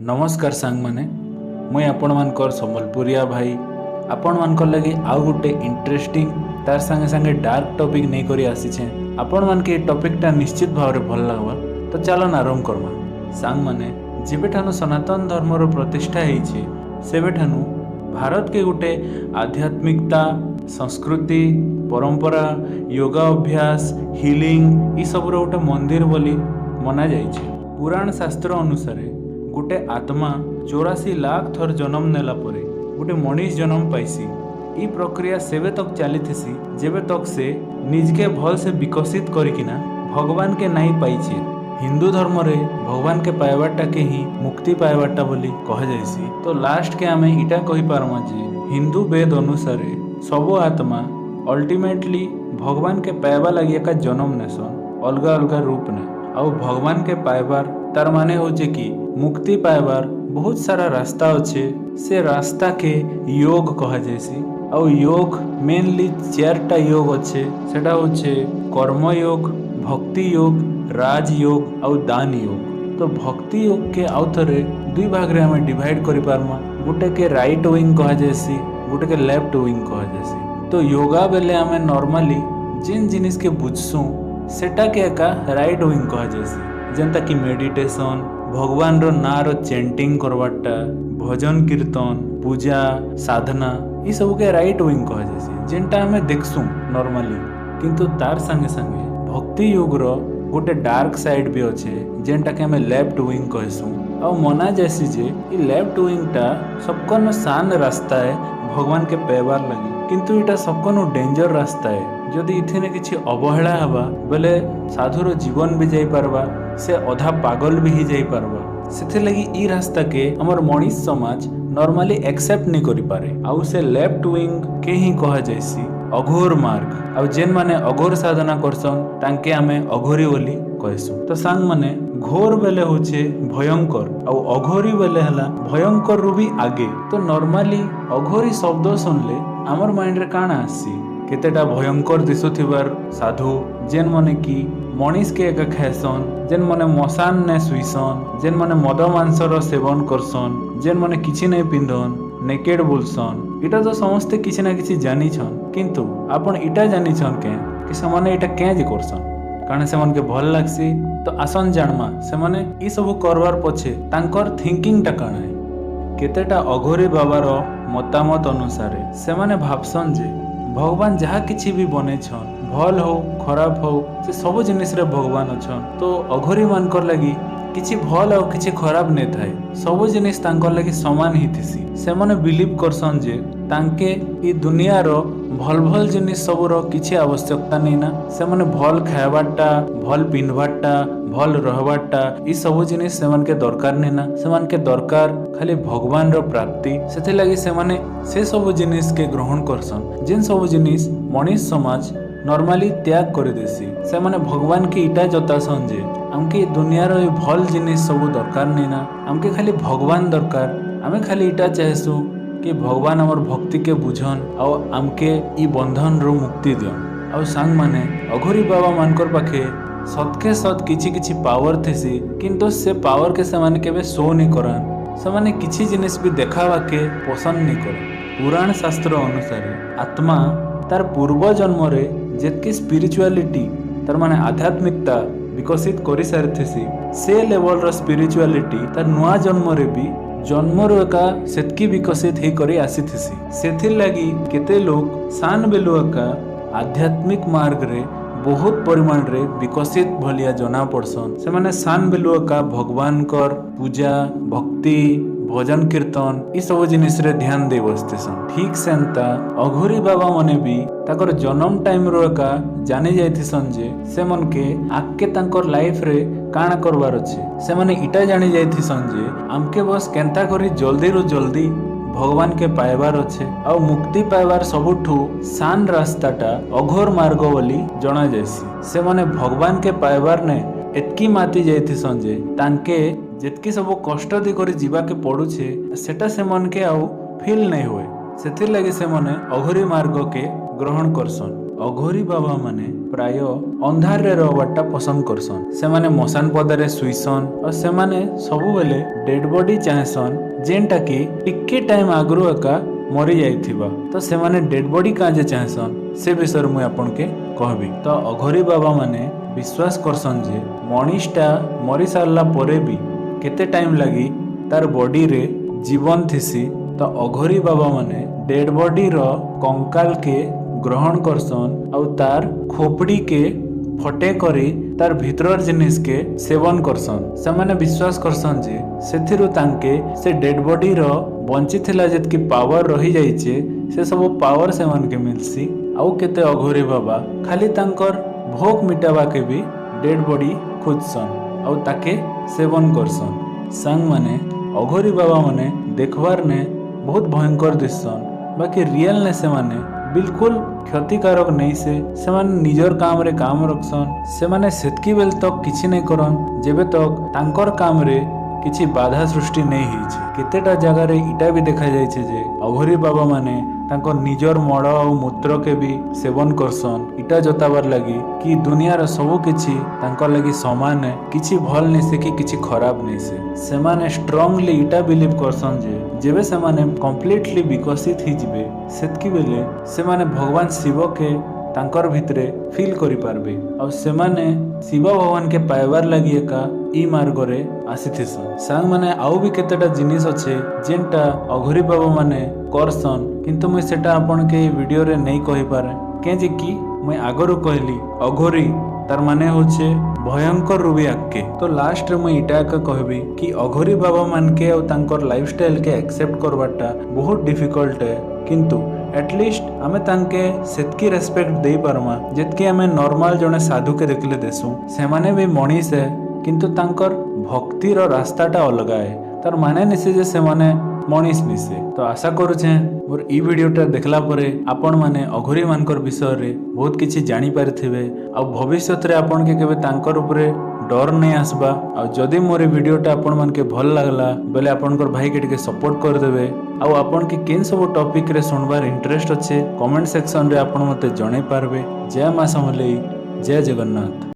नमस्कार सांग माने मुई आपण मानकर संबलपुरिया भाई आपण मानकर लगी आउ गोटे इंटरेस्टिंग तार संगे संगे डार्क टॉपिक नहीं करी आसीछे। आपण मान के टॉपिकटा निश्चित भाव रे भल लागबा तो चलो आरंभ करमा। सांग माने जेबेठानु सनातन धर्मर प्रतिष्ठा हेइछे सेबेठानु भारत के गोटे आध्यात्मिकता संस्कृति परंपरा योगा अभ्यास हिलिंग ई सबरो गोटे मंदिर बोली मना जाइछे। पुराण शास्त्र अनुसार गोटे आत्मा 84 लाख थर जन्म नेला परे गोटे मनीष जन्म पाइसी। ई प्रक्रिया सेबे तक चलीथी जेबे तक से निज के भल से विकसित करिकिना भगवान के नहीं पाइछे। हिंदू धर्म रे भगवान के पाइबाटा के ही मुक्ति पाइबाटा बोली कह जाइसी। तो लास्ट के आमे इटा कहि पारमा जे हिंदू वेद अनुसार सब आत्मा अल्टीमेटली भगवान के पाइबा लगी एका जन्म नेसन अलगा अलगा रूप ने आउ भगवान के पाइबार तार माने होचे कि मुक्ति पाइबार बहुत सारा रास्ता अच्छे। से रास्ता के योग कह जाइसी। आउ योग मेनली 4टा योग अच्छे सेटा होचे कर्म योग भक्ति योग राज योग आउ दान योग। तो भक्ति योग के आउ थरे दुई भाग रे हमें डिवाइड करि पारमा। गोटे के राइट विंग कह जाइसी गोटे के लेफ्ट विंग कह जाइसी। तो योगा बेले हमें नॉर्मली जिन जिनिस के बुझसु सेटा के एका राइट विंग कह जाइसी। जेनता कि मेडिटेशन भगवान रो ना रो चेंटिंग करवाटा भजन कीर्तन पूजा साधना ये सब के राइट विंग कह जाइसी जेनटा हमें देखसु नॉर्मली। किंतु तार संगे संगे भक्ति योग रो गोटे डार्क साइड भी अच्छे जेनटा के हमें लेफ्ट विंग कहसु। आ मना जाइसी जे ई लेफ्ट विंगटा सबकन शान रास्ता है भगवान के पेबार लगी। किंतु इटा सबकन डेंजर रास्ता है। जदि इथिने किछि अवहेला हवा बेले साधुर जीवन भी जाई पारबा से अधा पागल भी ही जाई पारबा। सेथे लगी ई रास्ता के हमर मनीष समाज नॉर्मली एक्सेप्ट नहीं करि पारे। आउ से लेफ्ट विंग के ही कहा जाइसी अघोर मार्ग। आउ जेन माने अघोर साधना करसन तांके हमें अघोरी बोली कहसु। तो सांग माने घोर बेले होचे भयंकर आउ अघोरी बेले हला भयंकर रु भी आगे। तो नॉर्मली अघोरी शब्द सुनले हमर माइंड रे काना आसी केतेटा भयंकर दिसुथिबार साधु जेन माने कि मनीष के एका खाएसन जेन माने मशान ने सुइसन जेन माने मद मांसर सेवन करसन जेन माने किछि नहीं पिंधन नेकेड बोलसन। इटा तो समस्ते किछि ना किछि जानी छन। किंतु आपण इटा जानी छन के कि समाने इटा के जे करसन कारण से मन के भल लागसी। तो आसन जानमा से माने ई सब करवार पछे तांकर थिंकिंग टा काना है। केतेटा अघोरी बाबार मतामत अनुसार से माने भाबसन जे भगवान जहाँ किछि भी बने छन भल हो खराब हो से सब जिनिस रे भगवान अछन। तो अघोरी मानकर लगी किछि भल और किछि खराब नै थाए सब जिनिस तांकर लगी समान ही थिसी। से माने बिलीव करसन जे तांके ई दुनिया रो भल भल जिनिस सब रो किछि आवश्यकता नै ना। से माने भल खायबाटा भल पिनबाटा भल रहबाटा ई सब जिनिस से मन के दरकार नै ना। से मन के दरकार खाली भगवान रो प्राप्ति। सेथे लगी से माने से सब जिनिस के ग्रहण करसन जिन सब जिनिस मनीष समाज नॉर्मली त्याग कर देसी। से माने भगवान के इटा जतासन जे हमके दुनिया रो भल जिनिस सब दरकार नै ना हमके खाली भगवान दरकार। हमें खाली इटा चाहेसु कि भगवान हमर भक्ति के बुझन और हमके ई बंधन रो मुक्ति दियन। और सांग माने अघोरी बाबा मानकर पाखे सतके सत किछि किछि पावर थेसी किंतु से पावर के से माने केबे शो नहीं करन। से माने किछि जिनिस भी देखावा के पसंद नहीं करन। पुराण शास्त्र अनुसार आत्मा तार पूर्व जन्म रे जेतकी स्पिरिचुअलिटी तार माने आध्यात्मिकता विकसित करि सारिथेसी से लेवल रो स्पिरिचुअलिटी तार नुआ जन्म रे भी जन्म रो एका सेतकी विकसित हे करि आसीथेसी। सेथिर लागि केते लोग सान बेलुआ का आध्यात्मिक मार्ग रे बहुत परिमाण रे विकसित भलिया जना पड़सन। से माने सान बेलुआ का भगवान कर पूजा भक्ति भजन कीर्तन ई सब जिनिस रे ध्यान दे बसतेसन। ठीक सेंता अघोरी बाबा मने भी ताकर जन्म टाइम रो का जाने जाइथिसन जे से मन के आके तांकर लाइफ रे काना करबार अछि। से माने इटा जाने जाइथिसन जे हमके बस केंता करी जल्दी रो जल्दी भगवान के पाइबार अच्छे और मुक्ति पाइबार सबुठू सान रास्ताटा अघोर मार्ग बोली जना जाइसी। से माने भगवान के पाइबार ने एतकी माती जाइथिसन जे तांके जेतकी सब कष्ट दी करी जीवा के पड़ुछे सेटा से मन के आउ फील नहीं हुए। सेथिर लगी से माने अघोरी मार्ग के ग्रहण करसन। ଅଘୋରୀ ବାବା ମାନେ ପ୍ରାୟ ଅନ୍ଧାରରେ ରହବାଟା ପସନ୍ଦ କରସନ୍। ସେମାନେ ମଶାନ ପଦାରେ ଶୁଇସନ୍ ଆଉ ସେମାନେ ସବୁବେଲେ ଡେଡ୍ ବଡି ଚାହେଁସନ୍ ଯେନ୍ଟା କି ଟିକେ ଟାଇମ ଆଗରୁ ଏକା ମରି ଯାଇଥିବା। ତ ସେମାନେ ଡେଡ୍ ବଡି କାଁଜେ ଚାହେଁସନ୍ ସେ ବିଷୟରେ ମୁଇଁ ଆପଣକେ କହିବି। ତ ଅଘୋରୀ ବାବା ମାନେ ବିଶ୍ୱାସ କରସନ୍ ଯେ ମଣିଷଟା ମରି ସାରିଲା ପରେ ବି କେତେ ଟାଇମ ଲାଗି ତାର ବଡିରେ ଜୀବନ ଥିସି। ତ ଅଘୋରୀ ବାବା ମାନେ ଡେଡ୍ ବଡିର କଙ୍କାଲକେ ଗ୍ରହଣ କରସନ୍ ଆଉ ତାର ଖୋପଡ଼ିକେ ଫଟେ କରି ତାର ଭିତରର ଜିନିଷକେ ସେବନ କରସନ୍। ସେମାନେ ବିଶ୍ୱାସ କରସନ୍ ଯେ ସେଥିରୁ ତାଙ୍କେ ସେ ଡେଡ୍ ବଡିର ବଞ୍ଚିଥିଲା ଯେତିକି ପାୱାର ରହିଯାଇଛେ ସେ ସବୁ ପାୱାର ସେମାନକେ ମିଲସି। ଆଉ କେତେ ଅଘୋରୀ ବାବା ଖାଲି ତାଙ୍କର ଭୋକ ମିଟାବାକେ ବି ଡେଡ୍ ବଡି ଖୋଜସନ୍ ଆଉ ତାକେ ସେବନ କରସନ୍। ସାଙ୍ଗମାନେ ଅଘୋରୀ ବାବା ମାନେ ଦେଖବାର ନେ ବହୁତ ଭୟଙ୍କର ଦିଶସନ୍ ବାକି ରିଏଲ ନେ ସେମାନେ बिल्कुल क्षतिकारक नहीं से ସେମାନେ ନିଜର କାମରେ କାମ ରଖସନ୍। ସେମାନେ ସେତକି ବେଲ ତକ କିଛି ନାଇଁ କରନ୍ ଯେବେ ତକ ତାଙ୍କର କାମରେ କିଛି ବାଧା ସୃଷ୍ଟି नहीं ହେଇଛି। କେତେଟା ଜାଗାରେ ଇଟା ବି ଦେଖାଯାଇଛି ଯେ ଅଘୋରୀ ବାବା ମାନେ ତାଙ୍କର ନିଜର ମଳ ଆଉ ମୂତ୍ରକେ ବି ସେବନ କରସନ୍ ଇଟା ଜତାବାର ଲାଗି କି ଦୁନିଆର ସବୁ କିଛି ତାଙ୍କର ଲାଗି ସମାନ କିଛି ଭଲ ନେଇସେ କି କିଛି ଖରାପ ନେଇସେ। ସେମାନେ ଷ୍ଟ୍ରଙ୍ଗଲି ଇଟା ବିଲିଭ କରସନ୍ ଯେ ଯେବେ ସେମାନେ କମ୍ପ୍ଲିଟଲି ବିକଶିତ ହେଇଯିବେ ସେତକି ବେଲେ ସେମାନେ ଭଗବାନ ଶିବକେ ତାଙ୍କର ଭିତରେ ଫିଲ୍ କରିପାରିବେ ଆଉ ସେମାନେ ଶିବ ଭଗବାନକେ ପାଇବାର ଲାଗି ଏକା ଇ ମାର୍ଗରେ ଆସିଥିସନ୍। ସାଙ୍ଗମାନେ ଆଉ ବି କେତେଟା ଜିନିଷ ଅଛେ ଯେନ୍ଟା ଅଘୋରୀ ବାବା ମାନେ କରସନ୍ କିନ୍ତୁ ମୁଇଁ ସେଟା ଆପଣକେ এই ভিডিওରେ ନେଇ କହିପାରେ କେଁଯେ କି ମୁଇଁ ଆଗରୁ କହିଲି ଅଘୋରୀ ତାର ମାନେ ହଉଛେ ଭୟଙ୍କର ରୁବି ଆଗକେ। ତ ଲାଷ୍ଟରେ ମୁଇଁ ଇଟା ଏକା କହିବି କି ଅଘୋରୀ ବାବା ମାନକେ ଆଉ ତାଙ୍କର ଲାଇଫଷ୍ଟାଇଲକେ एक्सेप्ट करवाटा बहुत डिफिकल्ट है किंतु एटलिस्ट आमे तांके सेतकी रेस्पेक्ट दे पारमा जेतकी आमे नॉर्मल जने साधु के देखले देसु। सेमाने भी मनीष है किंतु तांकर भक्तिर रास्ताटा अलग है तार माने निसे जे सेमाने मनीष निसे। तो आशा करूछे मोर ई वीडियोटा देखला परे आपण माने अघोरी मानकर विषय रे बहुत किछि जानि पारथिबे आ भविष्यत रे आपण के केबे तांकर ऊपरे डर नहीं आसबा। आ जदि मोर वीडियोटा आपण मानके भल लागला बेले आपनकर भाई के टिके सपोर्ट कर देबे। आ आपण के केन सब टॉपिक रे सुनबार इंटरेस्ट अच्छे कमेंट सेक्शन रे आपण मते जणाई पारबे। जय मां समलेई, जय जगन्नाथ।